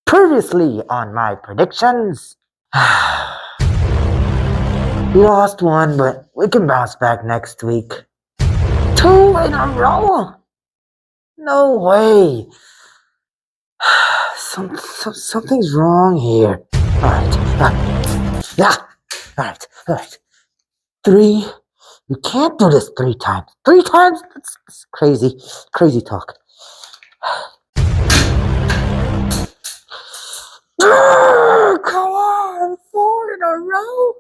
Previously on my predictions, we lost one, but we can bounce back next week. 2 in a row? No way. Something's wrong here. Alright. 3. You can't do this 3 times. 3 times? That's crazy. Crazy talk. Come on, 4 in a row.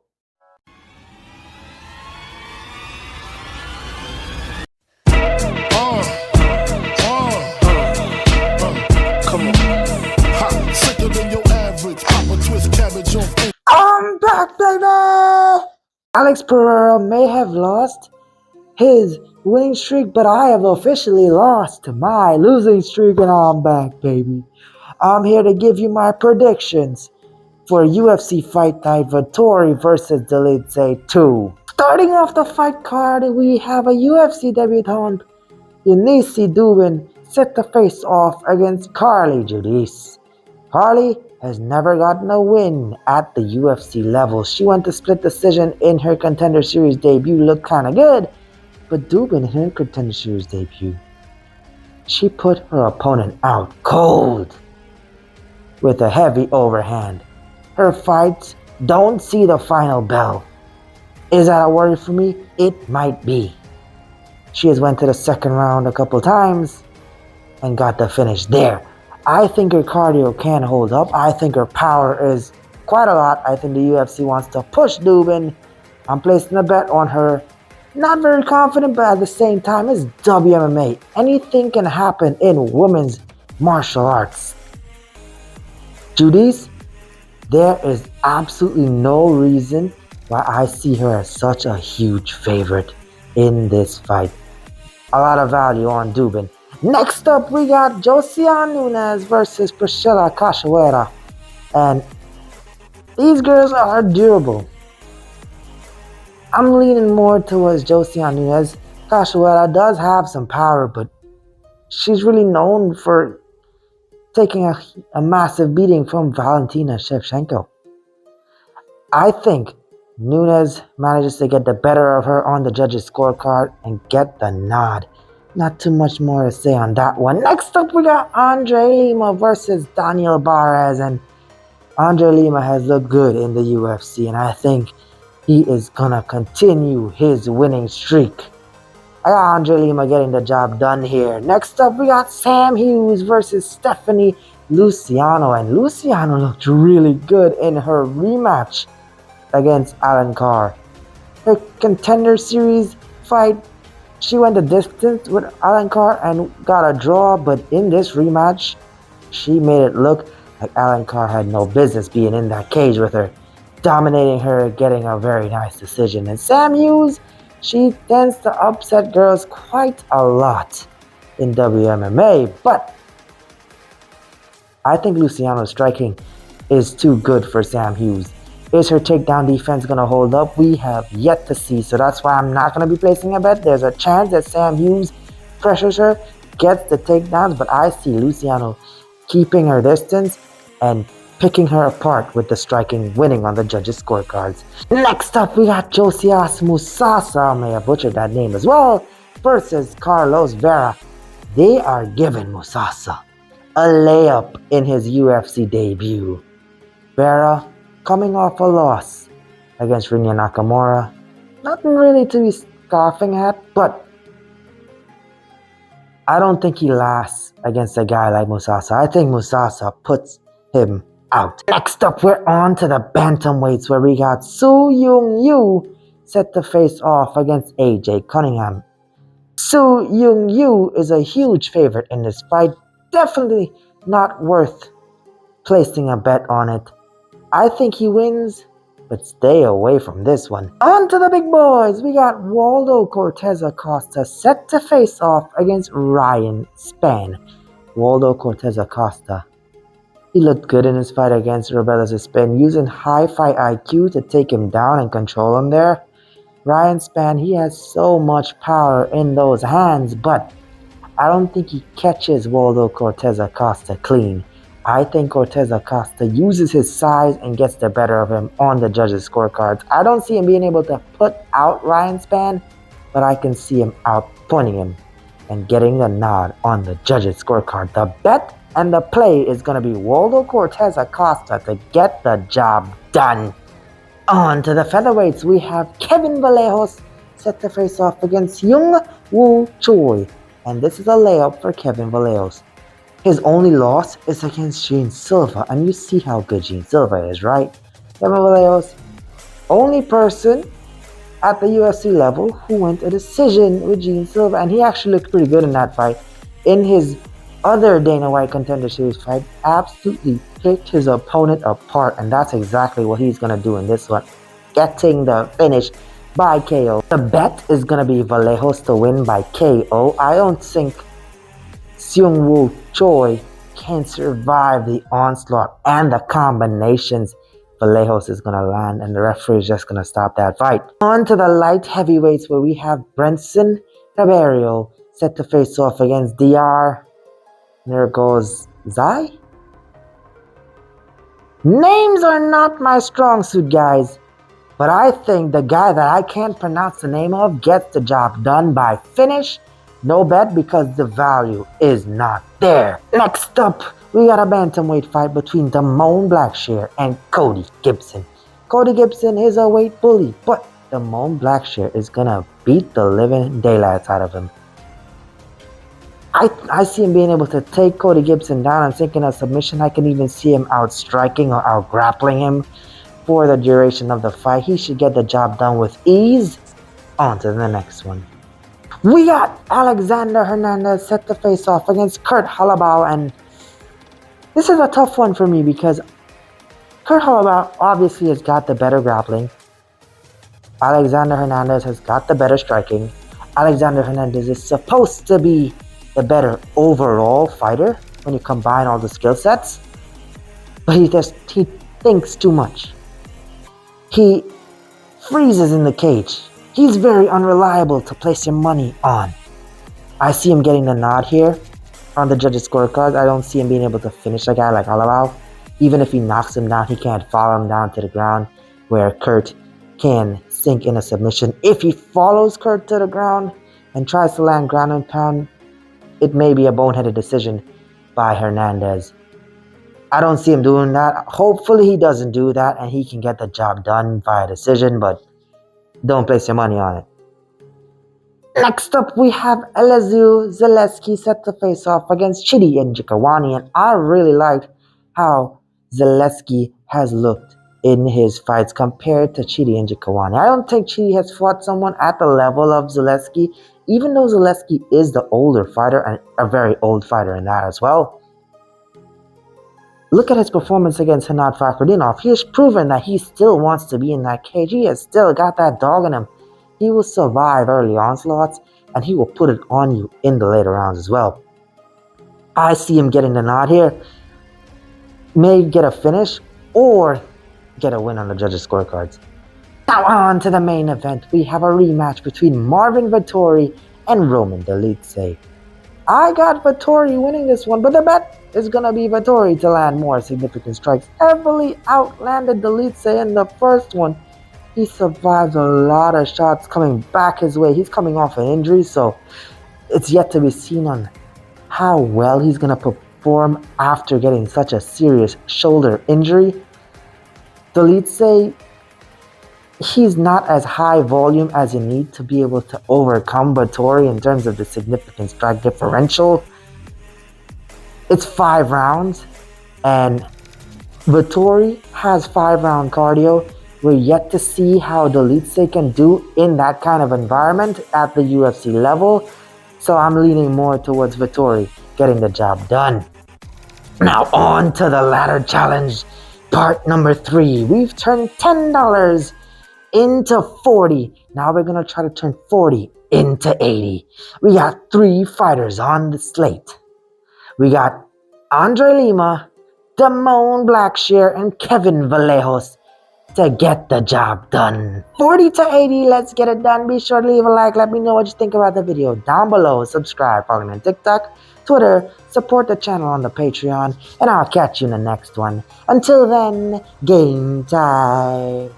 Come on. Hot, sicker than your average. Pop a twist cabbage on. I'm back, baby. Alex Pereira may have lost his winning streak, but I have officially lost my losing streak, and I'm back, baby. I'm here to give you my predictions for UFC Fight Night Vettori versus Dolidze 2. Starting off the fight card, we have a UFC debutant, Yuneisy Duben, set to face off against Carli Judice. Carli has never gotten a win at the UFC level. She went to split decision in her Contender Series debut, looked kinda good, but Duben in her Contender Series debut, she put her opponent out cold with a heavy overhand. Her fights don't see the final bell. Is that a worry for me? It might be. She has went to the second round a couple times and got the finish there. I think her cardio can hold up. I think her power is quite a lot. I think the UFC wants to push Duben. I'm placing a bet on her. Not very confident, but at the same time, it's WMMA. Anything can happen in women's martial arts. Judice, there is absolutely no reason why I see her as such a huge favorite in this fight. A lot of value on Duben. Next up, we got Josiane Nunes versus Priscila Chachoeira. And these girls are durable. I'm leaning more towards Josiane Nunes. Chachoeira does have some power, but she's really known for taking a massive beating from Valentina Shevchenko. I think Nunes manages to get the better of her on the judges' scorecard and get the nod. Not too much more to say on that one. Next up, we got Lima versus Daniel Barez. And Lima has looked good in the UFC, and I think he is gonna continue his winning streak. I got Lima getting the job done here. Next up, we got Sam Hughes versus Stephanie Luciano. And Luciano looked really good in her rematch against Alencar. Her Contender Series fight, she went the distance with Alencar and got a draw, but in this rematch, she made it look like Alencar had no business being in that cage with her, dominating her, getting a very nice decision. And Sam Hughes, she tends to upset girls quite a lot in WMMA, but I think Luciano's striking is too good for Sam Hughes. Is her takedown defense going to hold up? We have yet to see, so that's why I'm not going to be placing a bet. There's a chance that Sam Hughes pressures her, gets the takedowns, but I see Luciano keeping her distance and picking her apart with the striking, winning on the judges' scorecards. Next up, we got Josias Musasa, may have butchered that name as well, versus Carlos Vera. They are giving Musasa a layup in his UFC debut. Vera, coming off a loss against Rinya Nakamura. Nothing really to be scoffing at, but I don't think he lasts against a guy like Musasa. I think Musasa puts him out. Next up, we're on to the bantamweights, where we got Seung Yu set to face off against AJ Cunningham. Seung Yu is a huge favorite in this fight. Definitely not worth placing a bet on it. I think he wins, but stay away from this one. On to the big boys. We got Waldo Cortes-Acosta set to face off against Ryan Spann. Waldo Cortes-Acosta, he looked good in his fight against Rebellious Spann, using high fight IQ to take him down and control him there. Ryan Spann, he has so much power in those hands, but I don't think he catches Waldo Cortes-Acosta clean. I think Cortes-Acosta uses his size and gets the better of him on the judges' scorecards. I don't see him being able to put out Ryan Spann, but I can see him outpointing him and getting the nod on the judges' scorecard. The bet and the play is going to be Waldo Cortes-Acosta to get the job done. On to the featherweights, we have Kevin Vallejos set to face off against Woo-Choi, and this is a layup for Kevin Vallejos. His only loss is against Gene Silva, and you see how good Gene Silva is, right? Kevin Vallejos, only person at the UFC level who went a decision with Gene Silva, and he actually looked pretty good in that fight. In his other Dana White Contender Series fight, absolutely picked his opponent apart, and that's exactly what he's going to do in this one, getting the finish by KO. The bet is going to be Vallejos to win by KO. I don't think Seung Woo-Choi can survive the onslaught and the combinations Vallejos is going to land, and the referee is just going to stop that fight. On to the light heavyweights, where we have Brendson Ribeiro set to face off against Diyar Nurgozhay. Names are not my strong suit, guys, but I think the guy that I can't pronounce the name of gets the job done by finish. No bet, because the value is not there. Next up, we got a bantamweight fight between Blackshear and Cody Gibson. Cody Gibson is a weight bully, but Blackshear is gonna beat the living daylights out of him. I see him being able to take Cody Gibson down and sinking a submission. I can even see him out striking or out grappling him for the duration of the fight. He should get the job done with ease. On to the next one. We got Alexander Hernandez set to face off against Kurt Holobaugh, and this is a tough one for me because Kurt Holobaugh obviously has got the better grappling. Alexander Hernandez has got the better striking. Alexander Hernandez is supposed to be the better overall fighter when you combine all the skill sets, but he thinks too much. He freezes in the cage. He's very unreliable to place your money on. I see him getting the nod here on the judges' scorecards. I don't see him being able to finish a guy like Holobaugh. Even if he knocks him down, he can't follow him down to the ground, where Kurt can sink in a submission. If he follows Kurt to the ground and tries to land ground and pound, it may be a boneheaded decision by Hernandez. I don't see him doing that. Hopefully he doesn't do that and he can get the job done via decision, but don't place your money on it. Next up, we have Elizeu Zaleski set to face off against Chidi Njokuani, and I really liked how Zaleski has looked in his fights compared to Chidi Njokuani. I don't think Chidi has fought someone at the level of Zaleski, even though Zaleski is the older fighter and a very old fighter in that as well. Look at his performance against Hanat Fakhretdinov. He has proven that he still wants to be in that cage. He has still got that dog in him. He will survive early onslaughts, and he will put it on you in the later rounds as well. I see him getting the nod here. May get a finish or get a win on the judges' scorecards. Now on to the main event. We have a rematch between Marvin Vettori and Roman Dolidze. I got Vettori winning this one, but the bet is going to be Vettori to land more significant strikes. Heavily outlanded Dolidze in the first one. He survived a lot of shots coming back his way. He's coming off an injury, so it's yet to be seen on how well he's going to perform after getting such a serious shoulder injury. Dolidze, he's not as high volume as you need to be able to overcome Vettori in terms of the significant strike differential. It's 5 rounds, and Vettori has 5-round cardio. We're yet to see how Dolidze can do in that kind of environment at the UFC level, so I'm leaning more towards Vettori getting the job done. Now on to the ladder challenge, part number 3. We've turned $10 into 40. Now we're going to try to turn 40 into 80. We got 3 fighters on the slate. We got Andre Lima, Blackshear, and Kevin Vallejos to get the job done. 40 to 80, let's get it done. Be sure to leave a like. Let me know what you think about the video down below. Subscribe, follow me on TikTok, Twitter, support the channel on the Patreon, and I'll catch you in the next one. Until then, game time.